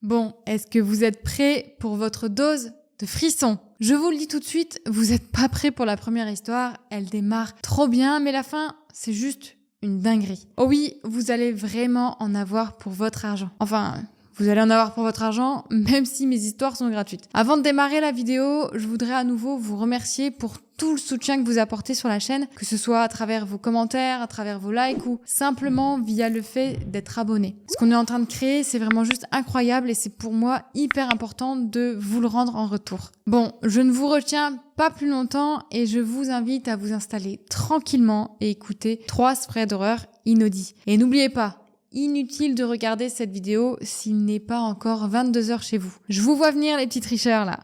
Bon, est-ce que vous êtes prêts pour votre dose de frissons? Je vous le dis tout de suite, vous n'êtes pas prêts pour la première histoire, elle démarre trop bien, mais la fin, c'est juste une dinguerie. Oh oui, vous allez vraiment en avoir pour votre argent. Enfin, vous allez en avoir pour votre argent, même si mes histoires sont gratuites. Avant de démarrer la vidéo, je voudrais à nouveau vous remercier pour tout le soutien que vous apportez sur la chaîne, que ce soit à travers vos commentaires, à travers vos likes ou simplement via le fait d'être abonné. Ce qu'on est en train de créer, c'est vraiment juste incroyable et c'est pour moi hyper important de vous le rendre en retour. Bon, je ne vous retiens pas plus longtemps et je vous invite à vous installer tranquillement et écouter 3 sprays d'horreur inaudits. Et n'oubliez pas, inutile de regarder cette vidéo s'il n'est pas encore 22h chez vous. Je vous vois venir les petits tricheurs là.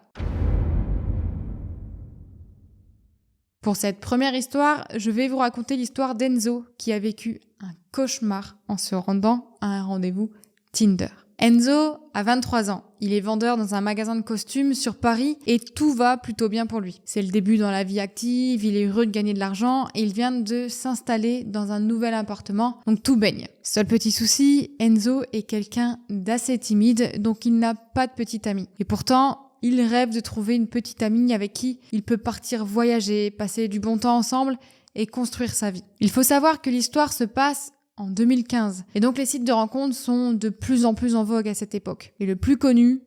Pour cette première histoire, je vais vous raconter l'histoire d'Enzo qui a vécu un cauchemar en se rendant à un rendez-vous Tinder. Enzo a 23 ans. Il est vendeur dans un magasin de costumes sur Paris et tout va plutôt bien pour lui. C'est le début dans la vie active, il est heureux de gagner de l'argent et il vient de s'installer dans un nouvel appartement, donc tout baigne. Seul petit souci, Enzo est quelqu'un d'assez timide, donc il n'a pas de petite amie. Et pourtant, il rêve de trouver une petite amie avec qui il peut partir voyager, passer du bon temps ensemble et construire sa vie. Il faut savoir que l'histoire se passe en 2015 et donc les sites de rencontres sont de plus en plus en vogue à cette époque. Et le plus connu,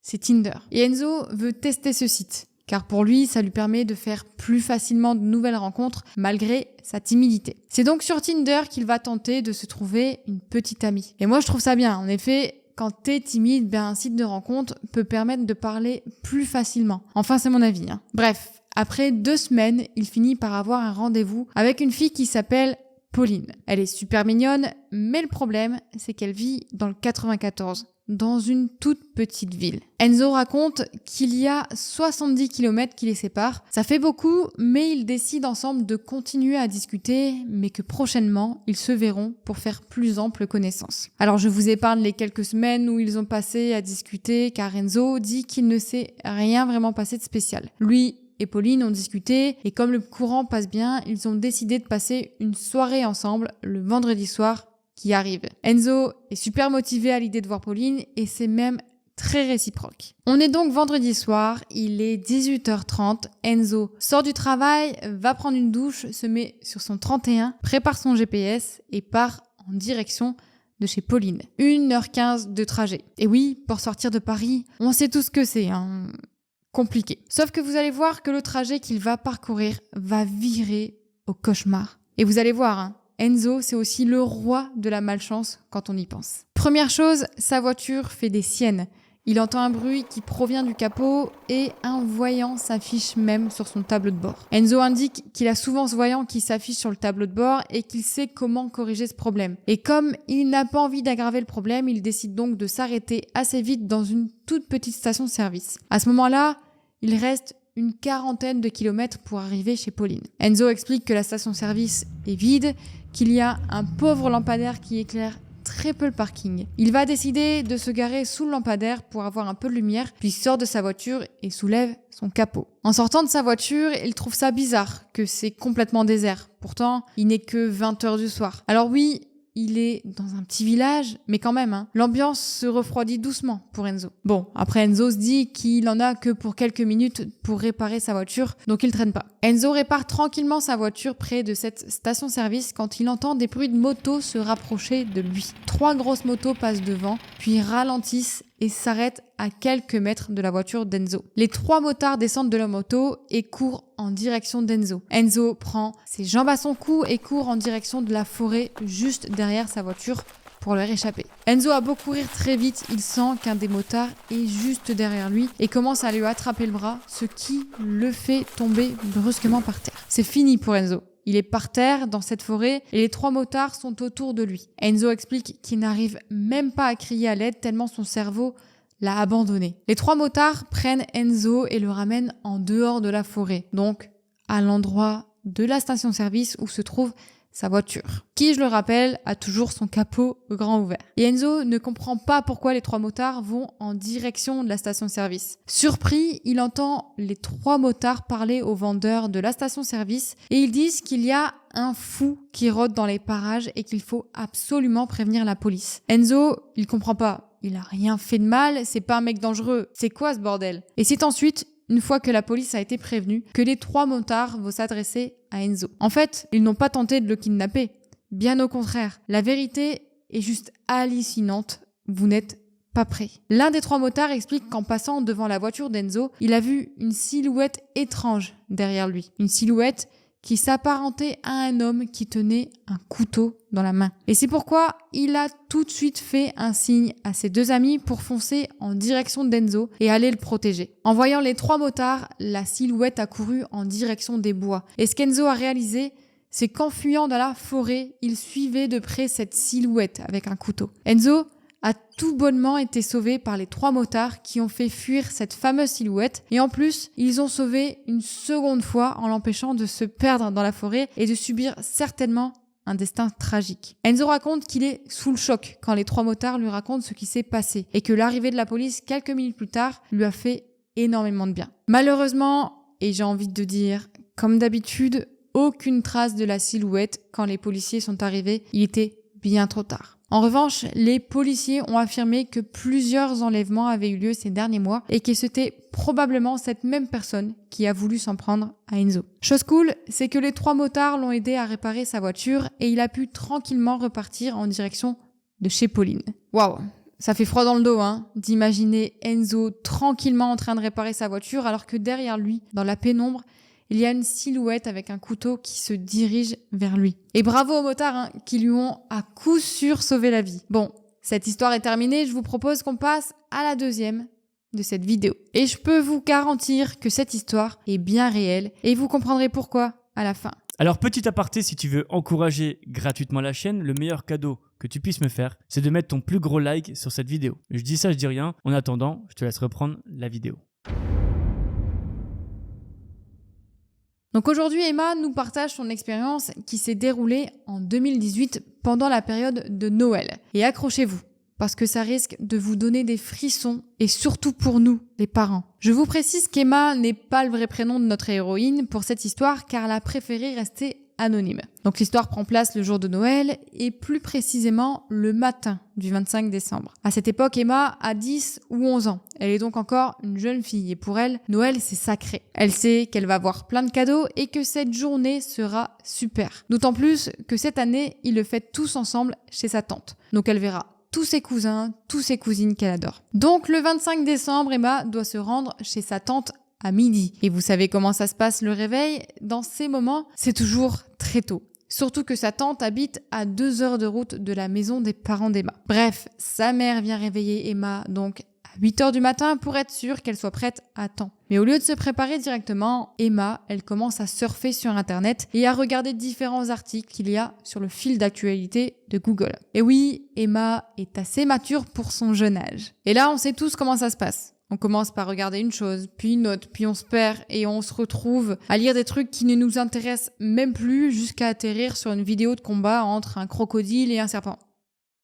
c'est Tinder. Et Enzo veut tester ce site car pour lui, ça lui permet de faire plus facilement de nouvelles rencontres malgré sa timidité. C'est donc sur Tinder qu'il va tenter de se trouver une petite amie. Et moi, je trouve ça bien. En effet, quand t'es timide, un site de rencontre peut permettre de parler plus facilement. Enfin, c'est mon avis. Bref, après 2 semaines, il finit par avoir un rendez-vous avec une fille qui s'appelle Pauline. Elle est super mignonne, mais le problème, c'est qu'elle vit dans le 94, dans une toute petite ville. Enzo raconte qu'il y a 70 km qui les séparent. Ça fait beaucoup, mais ils décident ensemble de continuer à discuter, mais que prochainement, ils se verront pour faire plus ample connaissance. Alors je vous épargne les quelques semaines où ils ont passé à discuter, car Enzo dit qu'il ne s'est rien vraiment passé de spécial. Lui et Pauline ont discuté, et comme le courant passe bien, ils ont décidé de passer une soirée ensemble le vendredi soir qui arrive. Enzo est super motivé à l'idée de voir Pauline et c'est même très réciproque. On est donc vendredi soir, il est 18h30, Enzo sort du travail, va prendre une douche, se met sur son 31, prépare son GPS et part en direction de chez Pauline. 1h15 de trajet. Et oui, pour sortir de Paris, on sait tout ce que c'est, compliqué. Sauf que vous allez voir que le trajet qu'il va parcourir va virer au cauchemar. Et vous allez voir, Enzo, c'est aussi le roi de la malchance quand on y pense. Première chose, sa voiture fait des siennes. Il entend un bruit qui provient du capot et un voyant s'affiche même sur son tableau de bord. Enzo indique qu'il a souvent ce voyant qui s'affiche sur le tableau de bord et qu'il sait comment corriger ce problème. Et comme il n'a pas envie d'aggraver le problème, il décide donc de s'arrêter assez vite dans une toute petite station-service. À ce moment-là, il reste une 40aine de kilomètres pour arriver chez Pauline. Enzo explique que la station-service est vide, qu'il y a un pauvre lampadaire qui éclaire très peu le parking. Il va décider de se garer sous le lampadaire pour avoir un peu de lumière, puis sort de sa voiture et soulève son capot. En sortant de sa voiture, il trouve ça bizarre, que c'est complètement désert. Pourtant, il n'est que 20h du soir. Alors oui, il est dans un petit village, mais quand même, l'ambiance se refroidit doucement pour Enzo. Bon, après Enzo se dit qu'il en a que pour quelques minutes pour réparer sa voiture, donc il traîne pas. Enzo répare tranquillement sa voiture près de cette station-service quand il entend des bruits de motos se rapprocher de lui. 3 grosses motos passent devant, puis ralentissent et s'arrêtent à quelques mètres de la voiture d'Enzo. Les 3 motards descendent de la moto et courent en direction d'Enzo. Enzo prend ses jambes à son cou et court en direction de la forêt juste derrière sa voiture pour leur échapper. Enzo a beau courir très vite, il sent qu'un des motards est juste derrière lui et commence à lui attraper le bras, ce qui le fait tomber brusquement par terre. C'est fini pour Enzo. Il est par terre dans cette forêt et les 3 motards sont autour de lui. Enzo explique qu'il n'arrive même pas à crier à l'aide tellement son cerveau l'a abandonné. Les 3 motards prennent Enzo et le ramènent en dehors de la forêt, donc à l'endroit de la station-service où se trouve sa voiture, qui, je le rappelle, a toujours son capot grand ouvert. Et Enzo ne comprend pas pourquoi les 3 motards vont en direction de la station-service. Surpris, il entend les 3 motards parler aux vendeurs de la station-service et ils disent qu'il y a un fou qui rôde dans les parages et qu'il faut absolument prévenir la police. Enzo, il comprend pas. Il a rien fait de mal, c'est pas un mec dangereux. C'est quoi ce bordel? Et c'est ensuite, une fois que la police a été prévenue, que les 3 motards vont s'adresser à Enzo. En fait, ils n'ont pas tenté de le kidnapper. Bien au contraire. La vérité est juste hallucinante. Vous n'êtes pas prêt. L'un des 3 motards explique qu'en passant devant la voiture d'Enzo, il a vu une silhouette étrange derrière lui. Une silhouette qui s'apparentait à un homme qui tenait un couteau dans la main. Et c'est pourquoi il a tout de suite fait un signe à ses 2 amis pour foncer en direction d'Enzo et aller le protéger. En voyant les 3 motards, la silhouette a couru en direction des bois. Et ce qu'Enzo a réalisé, c'est qu'en fuyant dans la forêt, il suivait de près cette silhouette avec un couteau. Enzo a tout bonnement été sauvé par les 3 motards qui ont fait fuir cette fameuse silhouette. Et en plus, ils ont sauvé une seconde fois en l'empêchant de se perdre dans la forêt et de subir certainement un destin tragique. Enzo raconte qu'il est sous le choc quand les 3 motards lui racontent ce qui s'est passé et que l'arrivée de la police quelques minutes plus tard lui a fait énormément de bien. Malheureusement, et j'ai envie de dire, comme d'habitude, aucune trace de la silhouette quand les policiers sont arrivés. Il était bien trop tard. En revanche, les policiers ont affirmé que plusieurs enlèvements avaient eu lieu ces derniers mois et que c'était probablement cette même personne qui a voulu s'en prendre à Enzo. Chose cool, c'est que les 3 motards l'ont aidé à réparer sa voiture et il a pu tranquillement repartir en direction de chez Pauline. Waouh, ça fait froid dans le dos, d'imaginer Enzo tranquillement en train de réparer sa voiture alors que derrière lui, dans la pénombre, il y a une silhouette avec un couteau qui se dirige vers lui. Et bravo aux motards qui lui ont à coup sûr sauvé la vie. Bon, cette histoire est terminée, je vous propose qu'on passe à la 2e de cette vidéo. Et je peux vous garantir que cette histoire est bien réelle et vous comprendrez pourquoi à la fin. Alors petit aparté, si tu veux encourager gratuitement la chaîne, le meilleur cadeau que tu puisses me faire, c'est de mettre ton plus gros like sur cette vidéo. Je dis ça, je dis rien. En attendant, je te laisse reprendre la vidéo. Donc aujourd'hui, Emma nous partage son expérience qui s'est déroulée en 2018 pendant la période de Noël. Et accrochez-vous, parce que ça risque de vous donner des frissons, et surtout pour nous, les parents. Je vous précise qu'Emma n'est pas le vrai prénom de notre héroïne pour cette histoire, car elle a préféré rester anonyme. Donc l'histoire prend place le jour de Noël, et plus précisément le matin du 25 décembre. À cette époque, Emma a 10 ou 11 ans. Elle est donc encore une jeune fille, et pour elle, Noël c'est sacré. Elle sait qu'elle va avoir plein de cadeaux, et que cette journée sera super. D'autant plus que cette année, ils le fêtent tous ensemble chez sa tante. Donc elle verra tous ses cousins, tous ses cousines qu'elle adore. Donc le 25 décembre, Emma doit se rendre chez sa tante à midi. Et vous savez comment ça se passe le réveil? Dans ces moments, c'est toujours très tôt. Surtout que sa tante habite à 2 heures de route de la maison des parents d'Emma. Bref, sa mère vient réveiller Emma donc à 8 heures du matin pour être sûre qu'elle soit prête à temps. Mais au lieu de se préparer directement, Emma, elle commence à surfer sur Internet et à regarder différents articles qu'il y a sur le fil d'actualité de Google. Et oui, Emma est assez mature pour son jeune âge. Et là, on sait tous comment ça se passe. On commence par regarder une chose, puis une autre, puis on se perd et on se retrouve à lire des trucs qui ne nous intéressent même plus jusqu'à atterrir sur une vidéo de combat entre un crocodile et un serpent.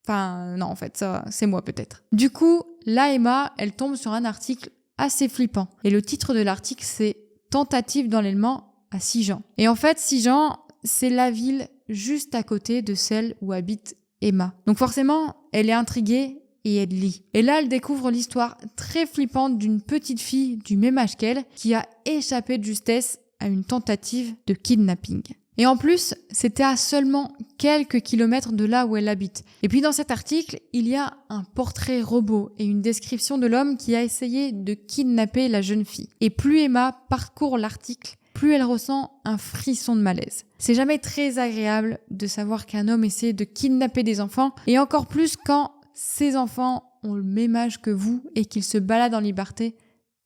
Enfin, non, en fait, ça, c'est moi peut-être. Du coup, là, Emma, elle tombe sur un article assez flippant. Et le titre de l'article, c'est « Tentative d'enlèvement à Sigean ». Et en fait, Sigean, c'est la ville juste à côté de celle où habite Emma. Donc forcément, elle est intriguée et elle lit. Et là, elle découvre l'histoire très flippante d'une petite fille du même âge qu'elle qui a échappé de justesse à une tentative de kidnapping. Et en plus, c'était à seulement quelques kilomètres de là où elle habite. Et puis dans cet article, il y a un portrait robot et une description de l'homme qui a essayé de kidnapper la jeune fille. Et plus Emma parcourt l'article, plus elle ressent un frisson de malaise. C'est jamais très agréable de savoir qu'un homme essaie de kidnapper des enfants, et encore plus quand ces enfants ont le même âge que vous et qu'ils se baladent en liberté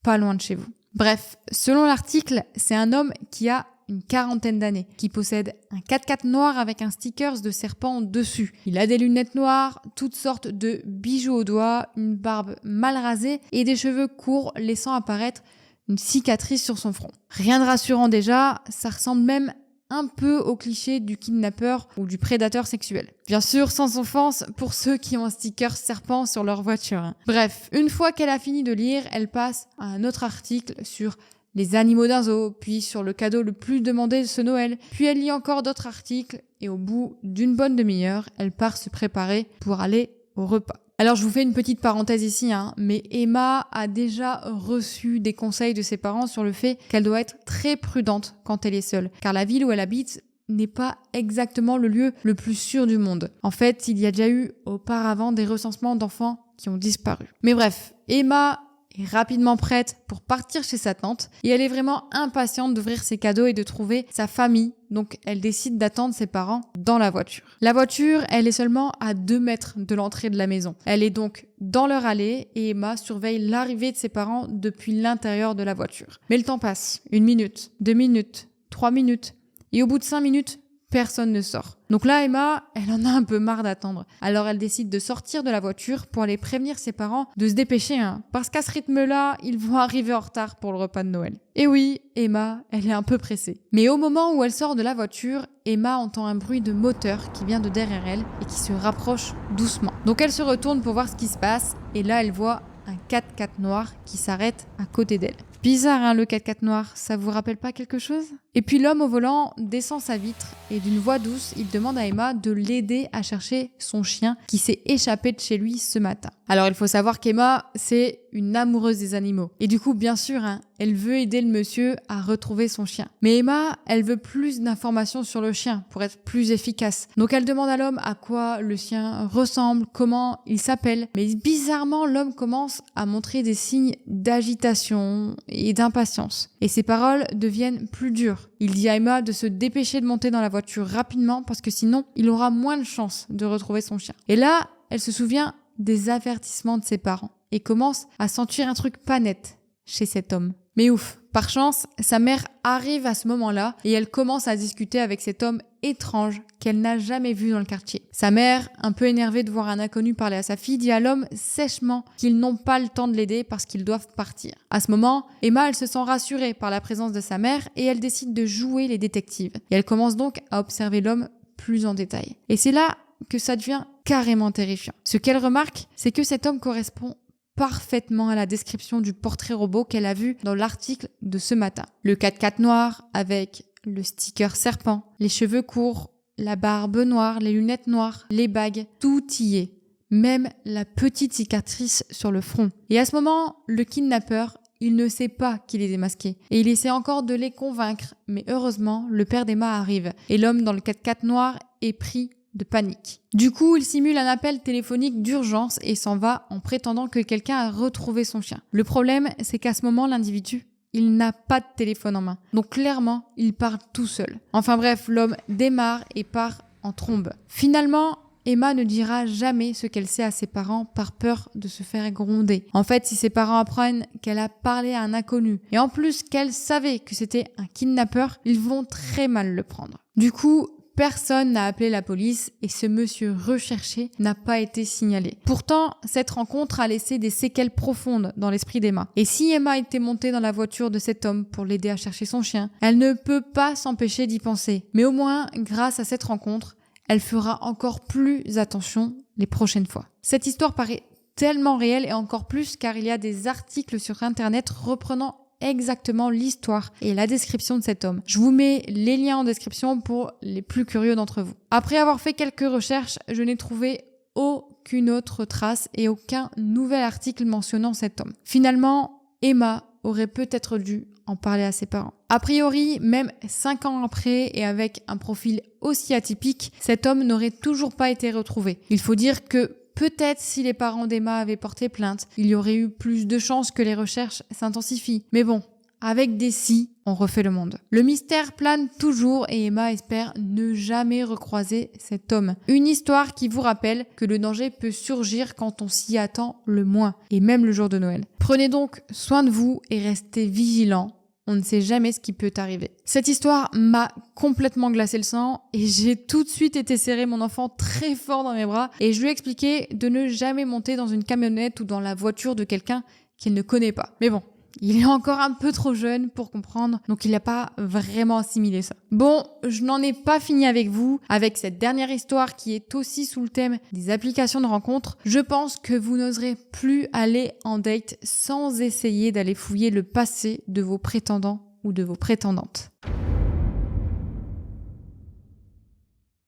pas loin de chez vous. Bref, selon l'article, c'est un homme qui a une 40aine d'années, qui possède un 4x4 noir avec un sticker de serpent dessus. Il a des lunettes noires, toutes sortes de bijoux aux doigts, une barbe mal rasée et des cheveux courts laissant apparaître une cicatrice sur son front. Rien de rassurant déjà, ça ressemble même un peu au cliché du kidnappeur ou du prédateur sexuel. Bien sûr, sans offense pour ceux qui ont un sticker serpent sur leur voiture. Bref, une fois qu'elle a fini de lire, elle passe à un autre article sur les animaux d'un zoo, puis sur le cadeau le plus demandé de ce Noël. Puis elle lit encore d'autres articles et au bout d'une bonne demi-heure, elle part se préparer pour aller au repas. Alors je vous fais une petite parenthèse ici, mais Emma a déjà reçu des conseils de ses parents sur le fait qu'elle doit être très prudente quand elle est seule, car la ville où elle habite n'est pas exactement le lieu le plus sûr du monde. En fait, il y a déjà eu auparavant des recensements d'enfants qui ont disparu. Mais bref, Emma est rapidement prête pour partir chez sa tante et elle est vraiment impatiente d'ouvrir ses cadeaux et de trouver sa famille. Donc elle décide d'attendre ses parents dans la voiture. La voiture, elle est seulement à 2 mètres de l'entrée de la maison. Elle est donc dans leur allée et Emma surveille l'arrivée de ses parents depuis l'intérieur de la voiture. Mais le temps passe. 1 minute, 2 minutes, 3 minutes. Et au bout de 5 minutes, personne ne sort. Donc là, Emma, elle en a un peu marre d'attendre. Alors elle décide de sortir de la voiture pour aller prévenir ses parents de se dépêcher, parce qu'à ce rythme-là, ils vont arriver en retard pour le repas de Noël. Et oui, Emma, elle est un peu pressée. Mais au moment où elle sort de la voiture, Emma entend un bruit de moteur qui vient de derrière elle et qui se rapproche doucement. Donc elle se retourne pour voir ce qui se passe et là, elle voit un 4x4 noir qui s'arrête à côté d'elle. Bizarre, le 4x4 noir, ça vous rappelle pas quelque chose ? Et puis l'homme au volant descend sa vitre et d'une voix douce, il demande à Emma de l'aider à chercher son chien qui s'est échappé de chez lui ce matin. Alors il faut savoir qu'Emma, c'est une amoureuse des animaux. Et du coup, bien sûr, elle veut aider le monsieur à retrouver son chien. Mais Emma, elle veut plus d'informations sur le chien pour être plus efficace. Donc elle demande à l'homme à quoi le chien ressemble, comment il s'appelle. Mais bizarrement, l'homme commence à montrer des signes d'agitation et d'impatience. Et ses paroles deviennent plus dures. Il dit à Emma de se dépêcher de monter dans la voiture rapidement parce que sinon, il aura moins de chances de retrouver son chien. Et là, elle se souvient des avertissements de ses parents et commence à sentir un truc pas net chez cet homme. Mais ouf, par chance, sa mère arrive à ce moment-là et elle commence à discuter avec cet homme étrange qu'elle n'a jamais vu dans le quartier. Sa mère, un peu énervée de voir un inconnu parler à sa fille, dit à l'homme sèchement qu'ils n'ont pas le temps de l'aider parce qu'ils doivent partir. À ce moment, Emma, elle se sent rassurée par la présence de sa mère et elle décide de jouer les détectives. Et elle commence donc à observer l'homme plus en détail. Et c'est là que ça devient carrément terrifiant. Ce qu'elle remarque, c'est que cet homme correspond parfaitement à la description du portrait robot qu'elle a vu dans l'article de ce matin. Le 4x4 noir avec le sticker serpent, les cheveux courts, la barbe noire, les lunettes noires, les bagues, tout y est. Même la petite cicatrice sur le front. Et à ce moment, le kidnappeur, il ne sait pas qu'il est démasqué. Et il essaie encore de les convaincre. Mais heureusement, le père d'Emma arrive. Et l'homme dans le 4x4 noir est pris de panique. Du coup, il simule un appel téléphonique d'urgence et s'en va en prétendant que quelqu'un a retrouvé son chien. Le problème, c'est qu'à ce moment, l'individu, il n'a pas de téléphone en main. Donc clairement, il parle tout seul. Enfin bref, l'homme démarre et part en trombe. Finalement, Emma ne dira jamais ce qu'elle sait à ses parents par peur de se faire gronder. En fait, si ses parents apprennent qu'elle a parlé à un inconnu et en plus qu'elle savait que c'était un kidnappeur, ils vont très mal le prendre. Du coup, personne n'a appelé la police et ce monsieur recherché n'a pas été signalé. Pourtant, cette rencontre a laissé des séquelles profondes dans l'esprit d'Emma. Et si Emma était montée dans la voiture de cet homme pour l'aider à chercher son chien, elle ne peut pas s'empêcher d'y penser. Mais au moins, grâce à cette rencontre, elle fera encore plus attention les prochaines fois. Cette histoire paraît tellement réelle et encore plus car il y a des articles sur Internet reprenant exactement l'histoire et la description de cet homme. Je vous mets les liens en description pour les plus curieux d'entre vous. Après avoir fait quelques recherches, je n'ai trouvé aucune autre trace et aucun nouvel article mentionnant cet homme. Finalement, Emma aurait peut-être dû en parler à ses parents. A priori, même 5 ans après et avec un profil aussi atypique, cet homme n'aurait toujours pas été retrouvé. Il faut dire que peut-être si les parents d'Emma avaient porté plainte, il y aurait eu plus de chances que les recherches s'intensifient. Mais bon, avec des si, on refait le monde. Le mystère plane toujours et Emma espère ne jamais recroiser cet homme. Une histoire qui vous rappelle que le danger peut surgir quand on s'y attend le moins, et même le jour de Noël. Prenez donc soin de vous et restez vigilants. On ne sait jamais ce qui peut arriver. Cette histoire m'a complètement glacé le sang et j'ai tout de suite été serrer mon enfant très fort dans mes bras et je lui ai expliqué de ne jamais monter dans une camionnette ou dans la voiture de quelqu'un qu'il ne connaît pas. Mais bon, Il est encore un peu trop jeune pour comprendre, donc il n'a pas vraiment assimilé ça. Bon, je n'en ai pas fini avec vous. Avec cette dernière histoire qui est aussi sous le thème des applications de rencontres, je pense que vous n'oserez plus aller en date sans essayer d'aller fouiller le passé de vos prétendants ou de vos prétendantes.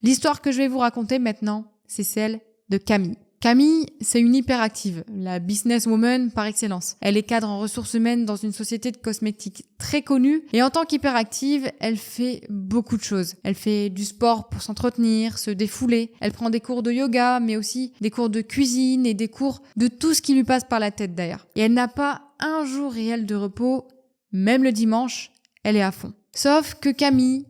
L'histoire que je vais vous raconter maintenant, c'est celle de Camille. Camille, c'est une hyperactive, la businesswoman par excellence. Elle est cadre en ressources humaines dans une société de cosmétiques très connue et en tant qu'hyperactive, elle fait beaucoup de choses. Elle fait du sport pour s'entretenir, se défouler. Elle prend des cours de yoga, mais aussi des cours de cuisine et des cours de tout ce qui lui passe par la tête d'ailleurs. Et elle n'a pas un jour réel de repos, même le dimanche, elle est à fond. Sauf que Camille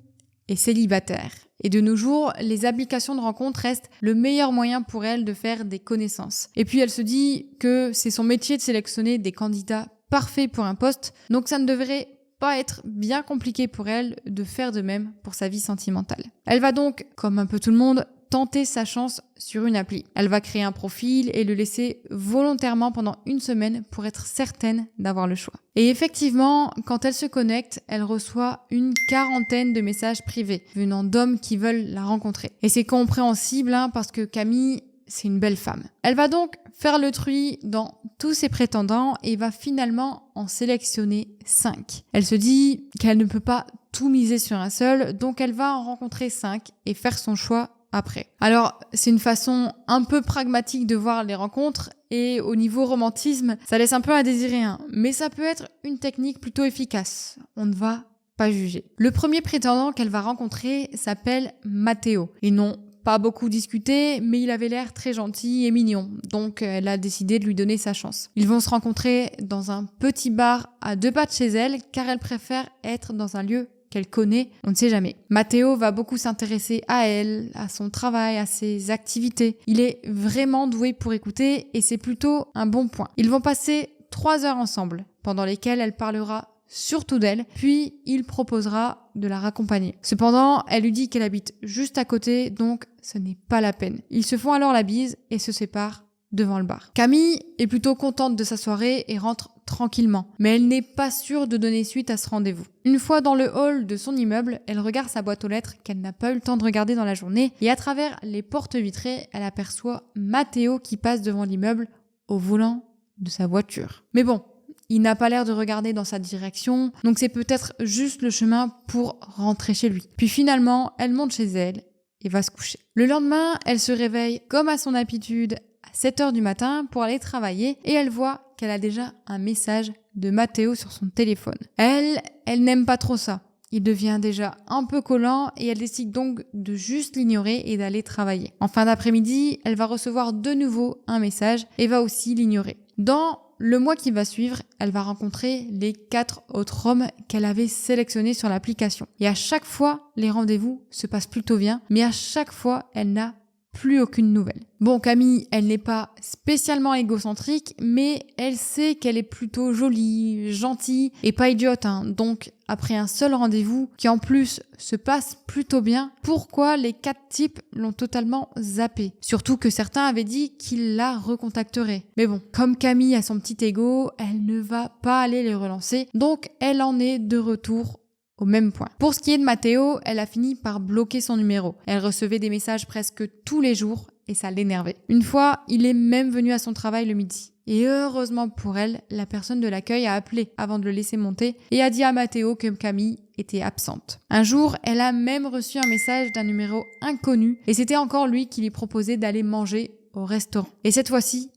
est célibataire. Et de nos jours, les applications de rencontres restent le meilleur moyen pour elle de faire des connaissances. Et puis elle se dit que c'est son métier de sélectionner des candidats parfaits pour un poste, donc ça ne devrait pas être bien compliqué pour elle de faire de même pour sa vie sentimentale. Elle va donc, comme un peu tout le monde, tenter sa chance sur une appli. Elle va créer un profil et le laisser volontairement pendant une semaine pour être certaine d'avoir le choix. Et effectivement, quand elle se connecte, elle reçoit une quarantaine de messages privés venant d'hommes qui veulent la rencontrer. Et c'est compréhensible parce que Camille, c'est une belle femme. Elle va donc faire le tri dans tous ses prétendants et va finalement en sélectionner 5. Elle se dit qu'elle ne peut pas tout miser sur un seul, donc elle va en rencontrer 5 et faire son choix après. Alors, c'est une façon un peu pragmatique de voir les rencontres et au niveau romantisme, ça laisse un peu à désirer, mais ça peut être une technique plutôt efficace. On ne va pas juger. Le premier prétendant qu'elle va rencontrer s'appelle Matteo. Ils n'ont pas beaucoup discuté, mais il avait l'air très gentil et mignon, donc elle a décidé de lui donner sa chance. Ils vont se rencontrer dans un petit bar à 2 pas de chez elle, car elle préfère être dans un lieu qu'elle connaît, on ne sait jamais. Matteo va beaucoup s'intéresser à elle, à son travail, à ses activités. Il est vraiment doué pour écouter et c'est plutôt un bon point. Ils vont passer 3 heures ensemble, pendant lesquelles elle parlera surtout d'elle, puis il proposera de la raccompagner. Cependant, elle lui dit qu'elle habite juste à côté, donc ce n'est pas la peine. Ils se font alors la bise et se séparent devant le bar. Camille est plutôt contente de sa soirée et rentre tranquillement, mais elle n'est pas sûre de donner suite à ce rendez-vous. Une fois dans le hall de son immeuble, elle regarde sa boîte aux lettres qu'elle n'a pas eu le temps de regarder dans la journée et à travers les portes vitrées, elle aperçoit Matteo qui passe devant l'immeuble au volant de sa voiture. Mais bon, il n'a pas l'air de regarder dans sa direction, donc c'est peut-être juste le chemin pour rentrer chez lui. Puis finalement, elle monte chez elle et va se coucher. Le lendemain, elle se réveille comme à son habitude à 7h du matin pour aller travailler et elle voit qu'elle a déjà un message de Matteo sur son téléphone. Elle n'aime pas trop ça. Il devient déjà un peu collant et elle décide donc de juste l'ignorer et d'aller travailler. En fin d'après-midi, elle va recevoir de nouveau un message et va aussi l'ignorer. Dans le mois qui va suivre, elle va rencontrer les 4 autres hommes qu'elle avait sélectionnés sur l'application. Et à chaque fois, les rendez-vous se passent plutôt bien, mais à chaque fois, elle n'a plus aucune nouvelle. Bon, Camille, elle n'est pas spécialement égocentrique, mais elle sait qu'elle est plutôt jolie, gentille et pas idiote. Donc, après un seul rendez-vous, qui en plus se passe plutôt bien, pourquoi les 4 types l'ont totalement zappé? Surtout que certains avaient dit qu'ils la recontacteraient. Mais bon, comme Camille a son petit ego, elle ne va pas aller les relancer, donc elle en est de retour au même point. Pour ce qui est de Matteo, elle a fini par bloquer son numéro. Elle recevait des messages presque tous les jours et ça l'énervait. Une fois, il est même venu à son travail le midi. Et heureusement pour elle, la personne de l'accueil a appelé avant de le laisser monter et a dit à Matteo que Camille était absente. Un jour, elle a même reçu un message d'un numéro inconnu et c'était encore lui qui lui proposait d'aller manger au restaurant. Et cette fois-ci,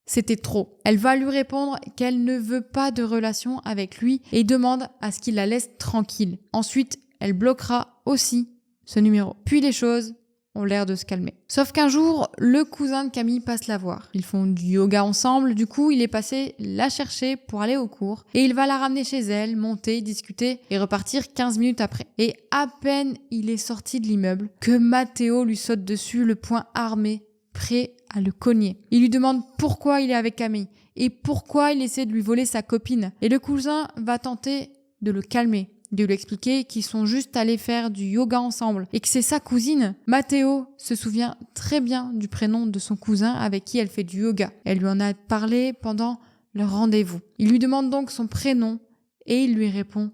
c'était trop. Elle va lui répondre qu'elle ne veut pas de relation avec lui et demande à ce qu'il la laisse tranquille. Ensuite, elle bloquera aussi ce numéro. Puis les choses ont l'air de se calmer. Sauf qu'un jour, le cousin de Camille passe la voir. Ils font du yoga ensemble, du coup, il est passé la chercher pour aller au cours et il va la ramener chez elle, monter, discuter et repartir 15 minutes après. Et à peine il est sorti de l'immeuble que Matteo lui saute dessus, le poing armé, prêt à le cogner. Il lui demande pourquoi il est avec Camille et pourquoi il essaie de lui voler sa copine. Et le cousin va tenter de le calmer, de lui expliquer qu'ils sont juste allés faire du yoga ensemble et que c'est sa cousine. Matteo se souvient très bien du prénom de son cousin avec qui elle fait du yoga. Elle lui en a parlé pendant leur rendez-vous. Il lui demande donc son prénom et il lui répond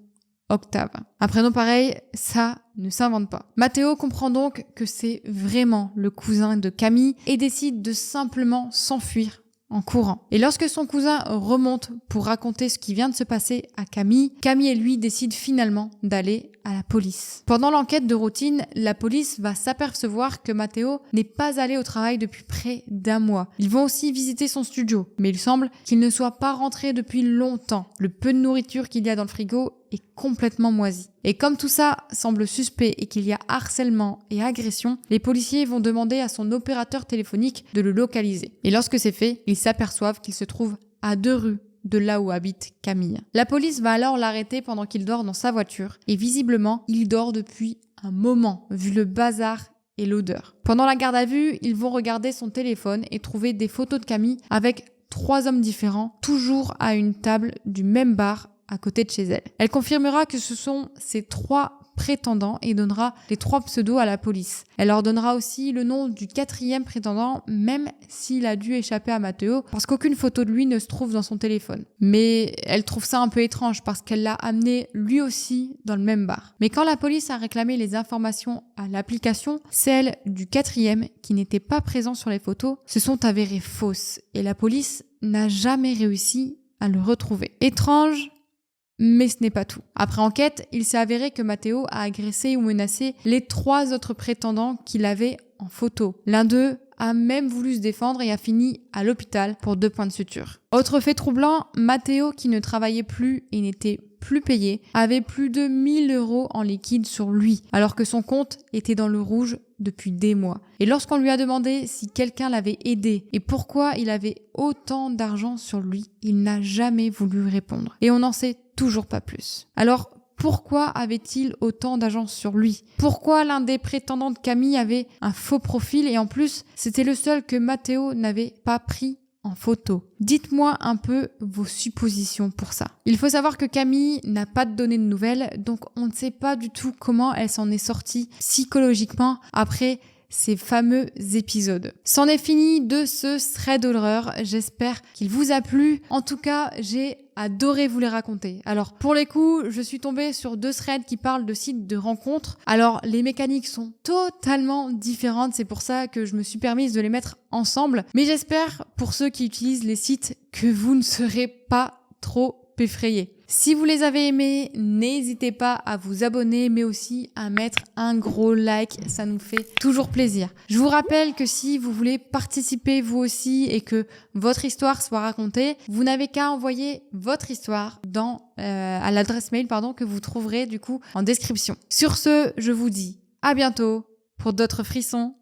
Octave. Un prénom pareil, ça ne s'invente pas. Matteo comprend donc que c'est vraiment le cousin de Camille et décide de simplement s'enfuir en courant. Et lorsque son cousin remonte pour raconter ce qui vient de se passer à Camille, Camille et lui décident finalement d'aller à la police. Pendant l'enquête de routine, la police va s'apercevoir que Matteo n'est pas allé au travail depuis près d'1 mois. Ils vont aussi visiter son studio, mais il semble qu'il ne soit pas rentré depuis longtemps. Le peu de nourriture qu'il y a dans le frigo est complètement moisi. Et comme tout ça semble suspect et qu'il y a harcèlement et agression, les policiers vont demander à son opérateur téléphonique de le localiser. Et lorsque c'est fait, ils s'aperçoivent qu'il se trouve à 2 rues de là où habite Camille. La police va alors l'arrêter pendant qu'il dort dans sa voiture et visiblement, il dort depuis un moment vu le bazar et l'odeur. Pendant la garde à vue, ils vont regarder son téléphone et trouver des photos de Camille avec 3 hommes différents, toujours à une table du même bar à côté de chez elle. Elle confirmera que ce sont ces 3 prétendants et donnera les 3 pseudos à la police. Elle leur donnera aussi le nom du 4e prétendant, même s'il a dû échapper à Matteo, parce qu'aucune photo de lui ne se trouve dans son téléphone. Mais elle trouve ça un peu étrange parce qu'elle l'a amené lui aussi dans le même bar. Mais quand la police a réclamé les informations à l'application, celles du 4e qui n'étaient pas présents sur les photos se sont avérées fausses et la police n'a jamais réussi à le retrouver. Étrange, mais ce n'est pas tout. Après enquête, il s'est avéré que Matteo a agressé ou menacé les 3 autres prétendants qu'il avait en photo. L'un d'eux a même voulu se défendre et a fini à l'hôpital pour 2 points de suture. Autre fait troublant, Matteo, qui ne travaillait plus et n'était plus payé, avait plus de 1 000 € en liquide sur lui, alors que son compte était dans le rouge depuis des mois. Et lorsqu'on lui a demandé si quelqu'un l'avait aidé et pourquoi il avait autant d'argent sur lui, il n'a jamais voulu répondre. Et on n'en sait toujours pas plus. Alors, pourquoi avait-il autant d'argent sur lui? Pourquoi l'un des prétendants de Camille avait un faux profil et en plus, c'était le seul que Matteo n'avait pas pris en photo? Dites-moi un peu vos suppositions pour ça. Il faut savoir que Camille n'a pas donné de nouvelles, donc on ne sait pas du tout comment elle s'en est sortie psychologiquement après ces fameux épisodes. C'en est fini de ce thread d'horreur. J'espère qu'il vous a plu. En tout cas, j'ai adoré vous les raconter. Alors, pour les coups, je suis tombée sur 2 threads qui parlent de sites de rencontres. Alors, les mécaniques sont totalement différentes. C'est pour ça que je me suis permise de les mettre ensemble. Mais j'espère, pour ceux qui utilisent les sites, que vous ne serez pas trop effrayés. Si vous les avez aimés, n'hésitez pas à vous abonner, mais aussi à mettre un gros like, ça nous fait toujours plaisir. Je vous rappelle que si vous voulez participer vous aussi et que votre histoire soit racontée, vous n'avez qu'à envoyer votre histoire à l'adresse mail que vous trouverez du coup en description. Sur ce, je vous dis à bientôt pour d'autres frissons